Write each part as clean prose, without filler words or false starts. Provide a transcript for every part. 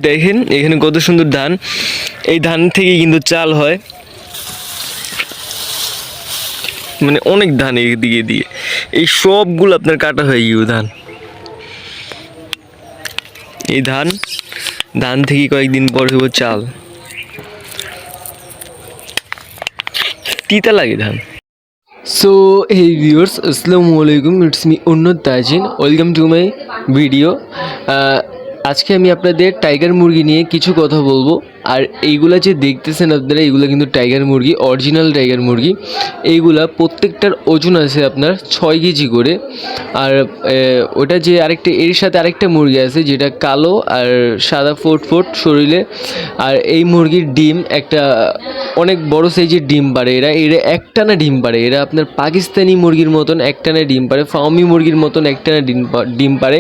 দেখেন এখানে কত সুন্দর ধান, এই ধান থেকে কিন্তু চাল হয়, মানে অনেক ধান এদিকে দিয়ে, এই সবগুলো আপনার কাটা হয়ে গিয়ে ধান, এই ধান ধান থেকে কয়েকদিন পর হইব চাল, তিতা লাগে ধান। সো hey viewers, আসসালামু আলাইকুম, ইটস মি উন্নত Tajin, welcome to my video. আজকে আমি আপনাদের টাইগার মুরগি নিয়ে কিছু কথা বলবো। আর এইগুলা যে দেখতেছেন আপনারা, এইগুলা কিন্তু টাইগার মুরগি, অরিজিনাল টাইগার মুরগি। এইগুলা প্রত্যেকটার ওজন আছে আপনার 6 কেজি করে। আর ওটা যে আরেকটা, এর সাথে আরেকটা মুরগি আছে যেটা কালো আর সাদা ফোট ফোট শরীরে। আর এই মুরগির ডিম একটা অনেক বড় সাইজের ডিম পারে, এরা একটানা ডিম পারে, এরা আপনার পাকিস্তানি মুরগির মতন একটানা ডিম পারে, ফার্মি মুরগির মতন একটানা ডিম পারে।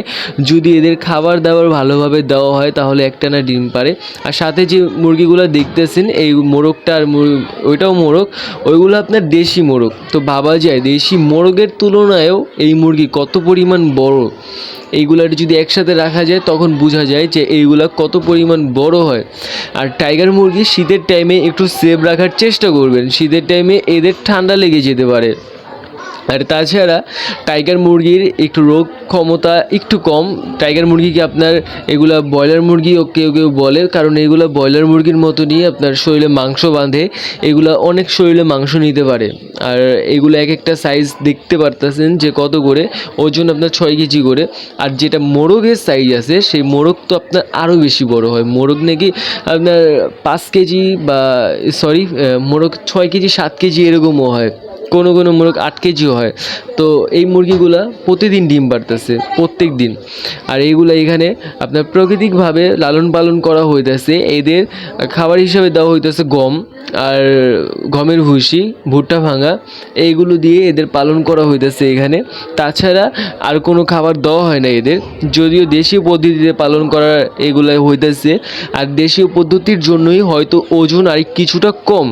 যদি এদের খাবার দাবার ভালোভাবে দেওয়া হয় তাহলে একটানা ডিম পারে। আর সাথে যে মুরগিগুলো দেখতেছেন, এই মোরগটা আর ওইটাও মোরগ, ওইগুলো আপনার দেশি মোরগ। তো ভাবা যায় দেশি মোরগের তুলনায়ও এই মুরগি কত পরিমাণ বড়। এইগুলার যদি একসাথে রাখা যায় তখন বোঝা যায় যে এইগুলা কত পরিমাণ বড় হয়। আর টাইগার মুরগি শীতের টাইমে একটু সেফ রাখার চেষ্টা করবেন, শীতের টাইমে এদের ঠান্ডা লেগে যেতে পারে। আর তাছাড়া টাইগার মুরগির একটু রোগ ক্ষমতা একটু কম। টাইগার মুরগিকে আপনার এগুলা ব্রয়লার মুরগিও কেউ কেউ বলে, কারণ এগুলা ব্রয়লার মুরগির মতনই আপনার শরীরে মাংস বাঁধে, এগুলা অনেক শরীরে মাংস নিতে পারে। আর এগুলো এক একটা সাইজ দেখতে পারতেছেন যে কত করে, ওজন আপনার 6 কেজি করে। আর যেটা মোরগের সাইজ আছে সেই মোরগ তো আপনার আরও বেশি বড় হয়, মোরগ নাকি আপনার 5 কেজি বা মোরগ 6 কেজি 7 কেজি এরকমও হয়, কোনো কোনো মোরগ 8 কেজিও হয়। তো এই মুরগিগুলা প্রতিদিন ডিম পারতেছে প্রত্যেক দিন। আর এইগুলা এখানে আপনার প্রাকৃতিকভাবে লালন পালন করা হইতেছে। এদের খাবার হিসাবে দেওয়া হইতেছে গম আর গমের ভুসি, ভুট্টা ভাঙা, এইগুলো দিয়ে এদের পালন করা হইতেছে এখানে। তাছাড়া আর কোনো খাবার দেওয়া হয় না এদের, যদিও দেশীয় পদ্ধতিতে পালন করা এগুলো হইতেছে। আর দেশীয় পদ্ধতির জন্যই হয়তো ওজন আর কিছুটা কম।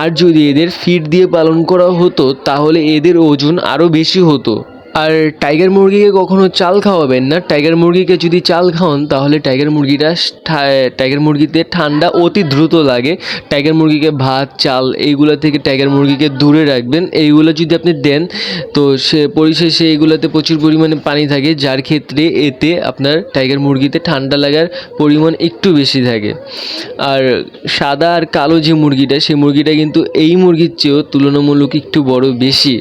আর যদি এদের ফিড দিয়ে পালন করা হতো তাহলে এদের ওজন আরও বেশি হতো। আর টাইগার মুরগিকে কখনো চাল খাওয়াবেন না, টাইগার মুরগিকে যদি চাল খাওয়ান তাহলে টাইগার মুরগিতে ঠান্ডা অতি দ্রুত লাগে। টাইগার মুরগিকে ভাত চাল এইগুলো থেকে টাইগার মুরগিকে দূরে রাখবেন। এইগুলো যদি আপনি দেন তো সে পরিশেষে এইগুলোতে প্রচুর পরিমাণে পানি থাকে, যার ক্ষেত্রে এতে আপনার টাইগার মুরগিতে ঠান্ডা লাগার পরিমাণ একটু বেশি থাকে। আর সাদা আর কালো যে মুরগিটা, সেই মুরগিটা কিন্তু এই মুরগির চেয়েও তুলনামূলক একটু বড় বেশি।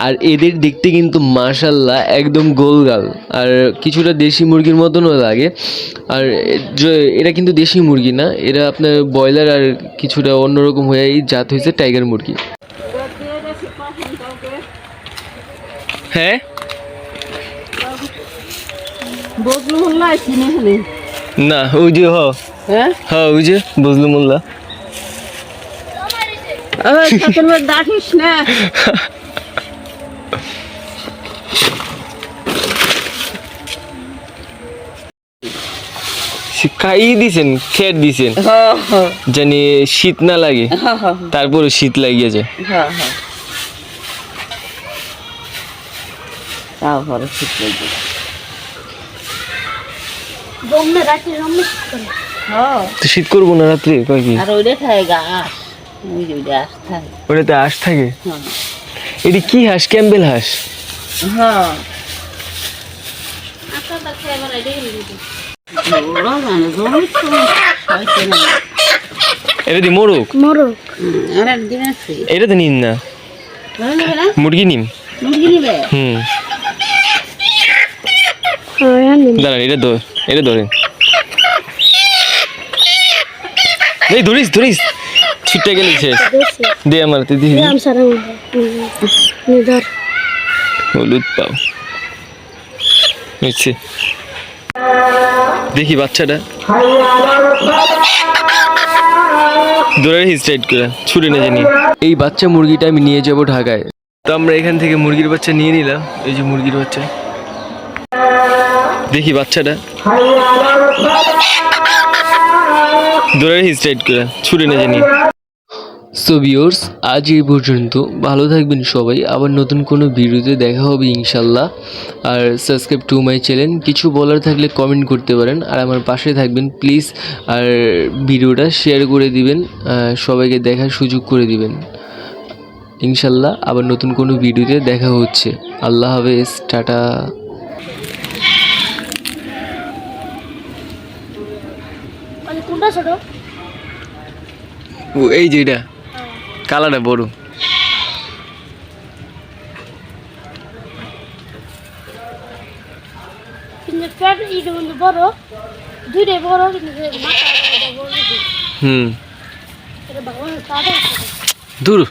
আর এদের দেখতে কিন্তু মাশাল্লাহ একদম গোলগাল, আর কিছুটা দেশি মুরগির মতনও লাগে। আর এরা কিন্তু দেশি মুরগি না, এরা আপনার ব্রয়লার আর কিছুটা অন্যরকম হয়ে এই জাত হয়েছে টাইগার মুরগি। হ্যাঁ না, ওই যে হ্যাঁ ওই যে বজলু মোল্লা। খাইয়ে দিছেন, খেয়ে দিছেন জানি শীত না লাগে, তারপরে শীত লাগিয়ে যায়। তো শীত করবো না রাত্রে কয় কি, ওটাতে হাঁস থাকে। এটি কি হাঁস? ক্যাম্বেল হাঁস? এটা দি মোরগ, এটা তো নিন না, মুরগি নিম। দাঁড়ান, এটা ধরেন, ধরিস ধরিস, ছুটে গেলি শেষ। দে আমার হলুদ পাও নিচ্ছে, দেখি বাচ্চাটা ধরে স্ট্রাইট করে ছুটে নিয়ে জানি। এই বাচ্চা মুরগিটা আমি নিয়ে যাব ঢাকায়। তো আমরা এখান থেকে মুরগির বাচ্চা নিয়ে নিলাম, এই যে মুরগির বাচ্চা, দেখি বাচ্চাটা ধরে স্ট্রাইট করে ছুটে নিয়ে জানি। সো ভিউয়ার্স, আজ এই পর্যন্ত। ভালো থাকবেন সবাই, আবার নতুন কোনো ভিডিওতে দেখা হবে ইনশাল্লাহ। আর সাবস্ক্রাইব টু মাই চ্যানেল। কিছু বলার থাকলে কমেন্ট করতে পারেন, আর আমার পাশে থাকবেন প্লিজ। আর ভিডিওটা শেয়ার করে দিবেন, সবাইকে দেখার সুযোগ করে দিবেন। ইনশাল্লাহ আবার নতুন কোনো ভিডিওতে দেখা হচ্ছে। আল্লাহ হাফেজ, টাটা। মানে কোনটা ছোট? ও এই যে এটা কালারটা বড়। কিন্তু ফ্যাট এটা কিন্তু বড়, দুইটাই বড়, কিন্তু মাথা বড় বেশি। হুম এটা ভগবানের কাটা। দূর।